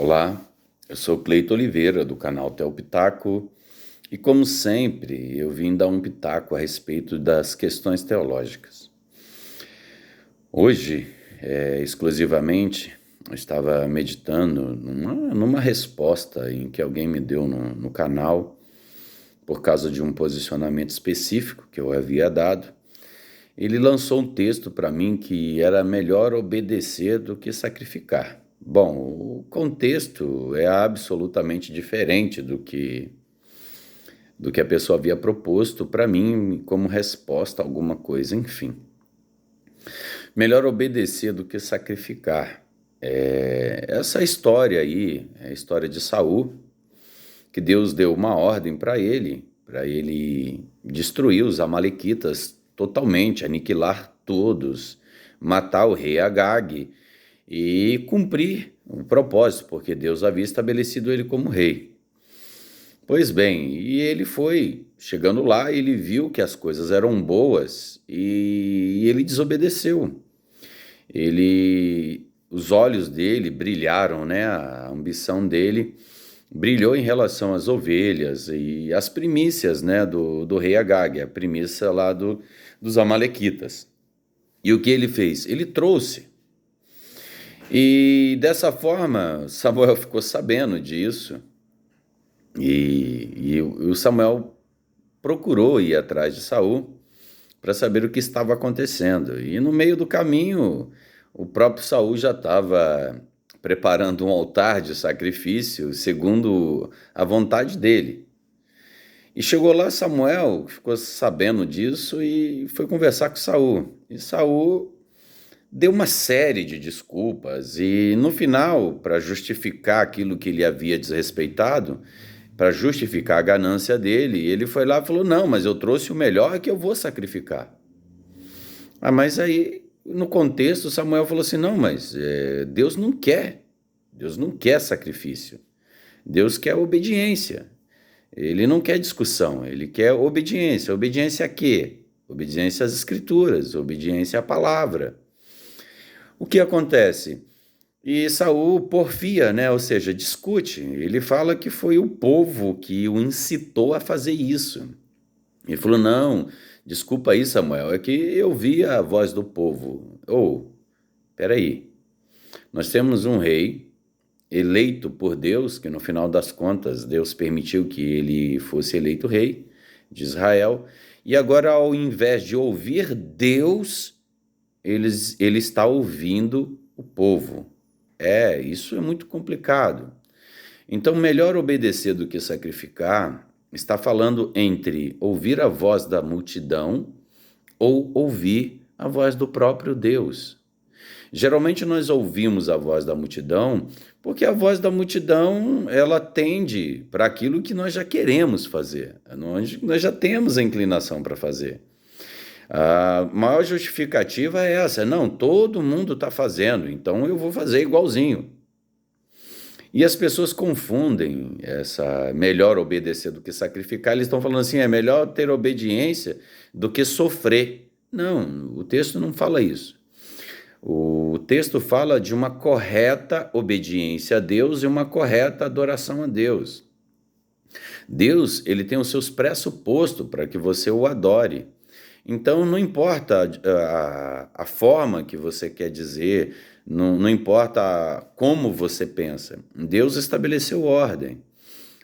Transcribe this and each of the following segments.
Olá, eu sou Cleito Oliveira, do canal Theo Pitaco, e como sempre, eu vim dar um pitaco a respeito das questões teológicas. Hoje, exclusivamente, eu estava meditando numa resposta em que alguém me deu no canal, por causa de um posicionamento específico que eu havia dado. Ele lançou um texto para mim que era melhor obedecer do que sacrificar. Bom, o contexto é absolutamente diferente do que a pessoa havia proposto para mim como resposta a alguma coisa, enfim. Melhor obedecer do que sacrificar. Essa história aí, é a história de Saul, que Deus deu uma ordem para ele destruir os amalequitas totalmente, aniquilar todos, matar o rei Agag e cumprir o propósito, porque Deus havia estabelecido ele como rei. Pois bem, e ele foi, chegando lá, ele viu que as coisas eram boas e ele desobedeceu. Os olhos dele brilharam, né? A ambição dele brilhou em relação às ovelhas e às primícias, né, do rei Agag, a primícia lá dos amalequitas. E o que ele fez? Ele trouxe. E dessa forma, Samuel ficou sabendo disso e o Samuel procurou ir atrás de Saul para saber o que estava acontecendo. E no meio do caminho, o próprio Saul já estava preparando um altar de sacrifício segundo a vontade dele. E chegou lá Samuel, que ficou sabendo disso e foi conversar com Saul. E Saul deu uma série de desculpas e no final, para justificar aquilo que ele havia desrespeitado, para justificar a ganância dele, ele foi lá e falou: "Não, mas eu trouxe o melhor que eu vou sacrificar." Mas aí, no contexto, Samuel falou assim: "Não, mas Deus não quer sacrifício, Deus quer obediência, ele não quer discussão, ele quer obediência. Obediência a quê? Obediência às escrituras, obediência à palavra." O que acontece? E Saul porfia, né? Ou seja, discute. Ele fala que foi o povo que o incitou a fazer isso. Ele falou: "Não, desculpa aí, Samuel, é que eu vi a voz do povo." Peraí, nós temos um rei eleito por Deus, que no final das contas Deus permitiu que ele fosse eleito rei de Israel, e agora, ao invés de ouvir Deus, ele está ouvindo o povo. Isso é muito complicado. Então, melhor obedecer do que sacrificar está falando entre ouvir a voz da multidão ou ouvir a voz do próprio Deus. Geralmente nós ouvimos a voz da multidão porque a voz da multidão ela tende para aquilo que nós já queremos fazer, nós já temos a inclinação para fazer. A maior justificativa é essa: não, todo mundo está fazendo, então eu vou fazer igualzinho. E as pessoas confundem essa melhor obedecer do que sacrificar. Eles estão falando assim: é melhor ter obediência do que sofrer. Não, o texto não fala isso. O texto fala de uma correta obediência a Deus e uma correta adoração a Deus. Deus, ele tem os seus pressupostos para que você o adore. Então, não importa a forma que você quer dizer, não importa como você pensa, Deus estabeleceu ordem.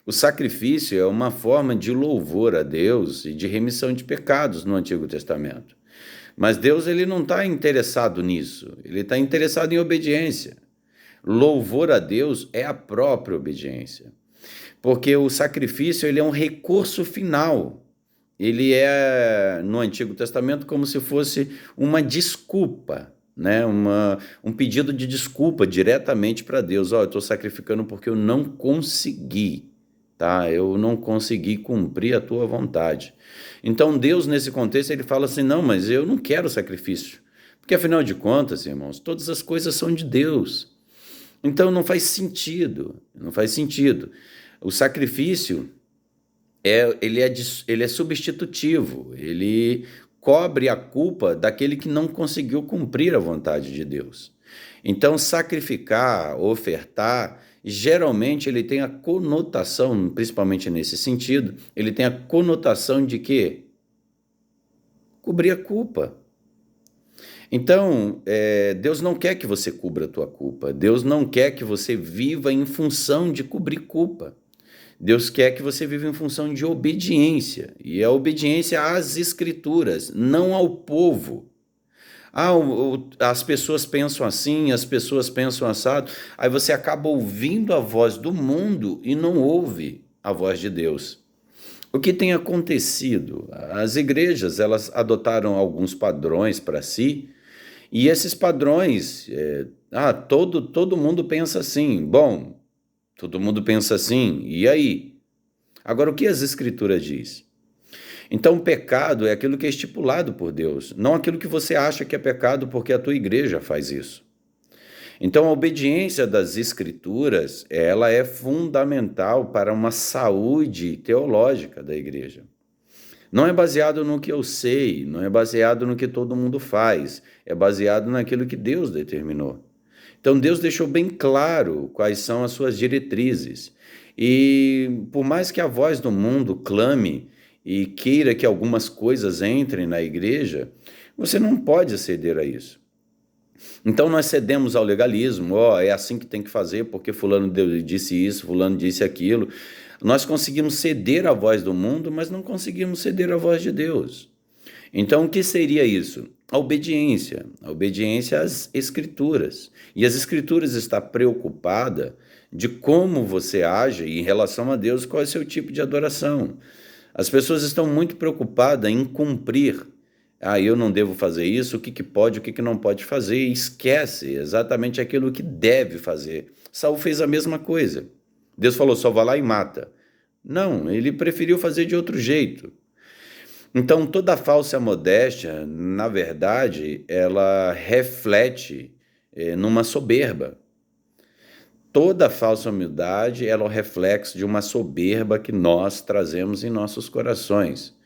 O sacrifício é uma forma de louvor a Deus e de remissão de pecados no Antigo Testamento. Mas Deus ele não está interessado nisso, ele está interessado em obediência. Louvor a Deus é a própria obediência, porque o sacrifício ele é um recurso final. Ele é, no Antigo Testamento, como se fosse uma desculpa, né? Um pedido de desculpa diretamente para Deus. Eu estou sacrificando porque eu não consegui, tá? Eu não consegui cumprir a tua vontade. Então Deus, nesse contexto, ele fala assim: não, mas eu não quero sacrifício. Porque afinal de contas, irmãos, todas as coisas são de Deus. Então não faz sentido, não faz sentido. O sacrifício ele é substitutivo, ele cobre a culpa daquele que não conseguiu cumprir a vontade de Deus. Então, sacrificar, ofertar, geralmente ele tem a conotação, principalmente nesse sentido, ele tem a conotação de quê? Cobrir a culpa. Então, Deus não quer que você cubra a tua culpa. Deus não quer que você viva em função de cobrir culpa. Deus quer que você viva em função de obediência. E a obediência às Escrituras, não ao povo. As pessoas pensam assim, as pessoas pensam assado. Aí você acaba ouvindo a voz do mundo e não ouve a voz de Deus. O que tem acontecido? As igrejas, elas adotaram alguns padrões para si, e esses padrões, todo mundo pensa assim. Bom, todo mundo pensa assim, e aí? Agora, o que as Escrituras diz? Então, o pecado é aquilo que é estipulado por Deus, não aquilo que você acha que é pecado porque a tua igreja faz isso. Então, a obediência das Escrituras, ela é fundamental para uma saúde teológica da igreja. Não é baseado no que eu sei, não é baseado no que todo mundo faz, é baseado naquilo que Deus determinou. Então, Deus deixou bem claro quais são as suas diretrizes. E por mais que a voz do mundo clame e queira que algumas coisas entrem na igreja, você não pode ceder a isso. Então nós cedemos ao legalismo, é assim que tem que fazer, porque fulano disse isso, fulano disse aquilo. Nós conseguimos ceder à voz do mundo, mas não conseguimos ceder à voz de Deus. Então o que seria isso? A obediência às Escrituras. E as Escrituras está preocupada de como você age em relação a Deus, qual é o seu tipo de adoração. As pessoas estão muito preocupadas em cumprir. Eu não devo fazer isso, o que pode, o que não pode fazer, e esquece exatamente aquilo que deve fazer. Saul fez a mesma coisa. Deus falou, só vá lá e mata. Não, ele preferiu fazer de outro jeito. Então, toda falsa modéstia, na verdade, ela reflete numa soberba. Toda falsa humildade ela é o reflexo de uma soberba que nós trazemos em nossos corações.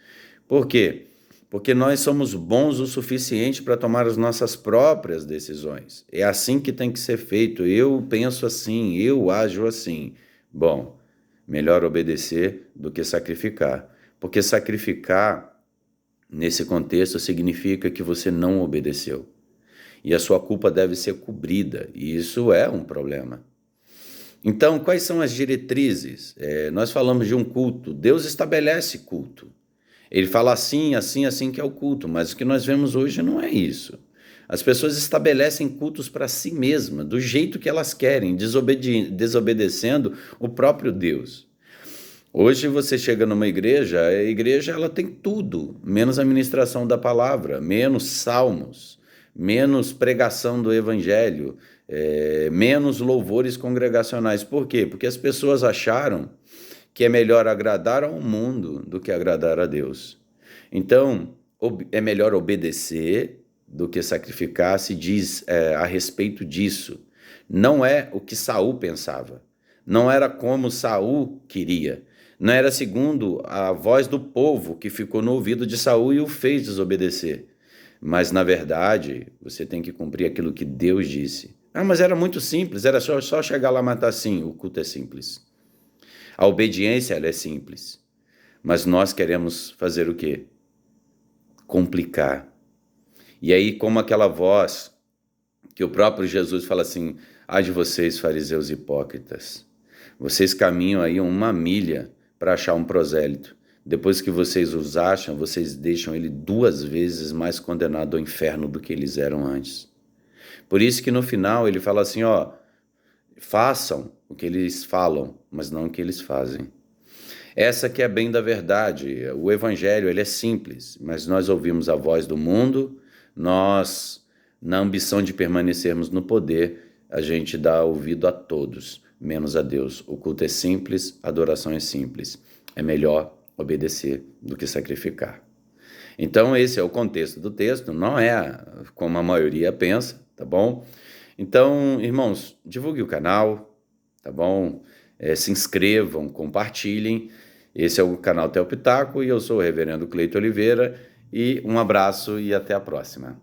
Por quê? Porque nós somos bons o suficiente para tomar as nossas próprias decisões. É assim que tem que ser feito. Eu penso assim, eu ajo assim. Bom, melhor obedecer do que sacrificar. Porque sacrificar, nesse contexto, significa que você não obedeceu. E a sua culpa deve ser cobrida. E isso é um problema. Então, quais são as diretrizes? Nós falamos de um culto. Deus estabelece culto. Ele fala assim, assim, assim que é o culto, mas o que nós vemos hoje não é isso. As pessoas estabelecem cultos para si mesmas, do jeito que elas querem, desobedecendo o próprio Deus. Hoje você chega numa igreja, a igreja ela tem tudo, menos a ministração da palavra, menos salmos, menos pregação do evangelho, menos louvores congregacionais. Por quê? Porque as pessoas acharam que é melhor agradar ao mundo do que agradar a Deus. Então, é melhor obedecer do que sacrificar, se diz a respeito disso. Não é o que Saul pensava, não era como Saul queria, não era segundo a voz do povo que ficou no ouvido de Saul e o fez desobedecer. Mas, na verdade, você tem que cumprir aquilo que Deus disse. Mas era muito simples, era só chegar lá e matar. Sim, o culto é simples. A obediência, ela é simples. Mas nós queremos fazer o quê? Complicar. E aí, como aquela voz que o próprio Jesus fala assim, de vocês, fariseus hipócritas, vocês caminham aí 1 milha para achar um prosélito. Depois que vocês os acham, vocês deixam ele 2 vezes mais condenado ao inferno do que eles eram antes. Por isso que no final ele fala assim, façam o que eles falam, mas não o que eles fazem. Essa que é bem da verdade. O evangelho ele é simples, mas nós ouvimos a voz do mundo, nós, na ambição de permanecermos no poder, a gente dá ouvido a todos, menos a Deus. O culto é simples, a adoração é simples. É melhor obedecer do que sacrificar. Então esse é o contexto do texto, não é como a maioria pensa, tá bom? Então, irmãos, divulgue o canal, tá bom? Se inscrevam, compartilhem. Esse é o canal Theo Pitaco e eu sou o reverendo Cleito Oliveira. E um abraço e até a próxima.